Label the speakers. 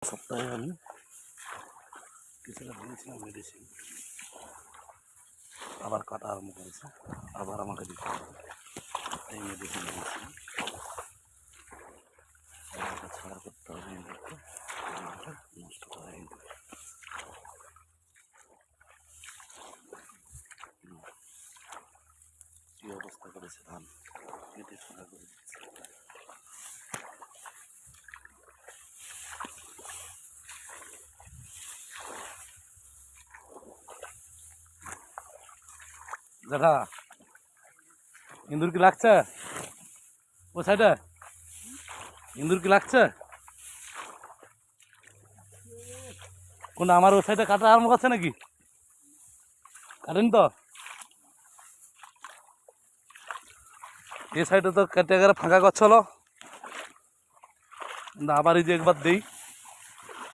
Speaker 1: সপ্তাহে আমি কিছুটা দিয়েছিলাম মেডিসিন, আবার কাটা আরম্ভ করেছে, আবার আমাকে দিতে হবে এই মেডিসিন দিয়েছি। ছাড়া করতে হবে নষ্ট করা কি অবস্থা করেছে ধান কেটে ছাড়া করে দিচ্ছে। জ্যাঠা ইন্দুর কি লাগছে ও সাইডে? ইন্দুর কি লাগছে? কোনটা আমার ও সাইডে কাটা আরম্ভ করছে নাকি? কাটেন তো এই সাইডে তো কেটে গেলে ফাঁকা করছিল, আবার এই যে একবার দেই।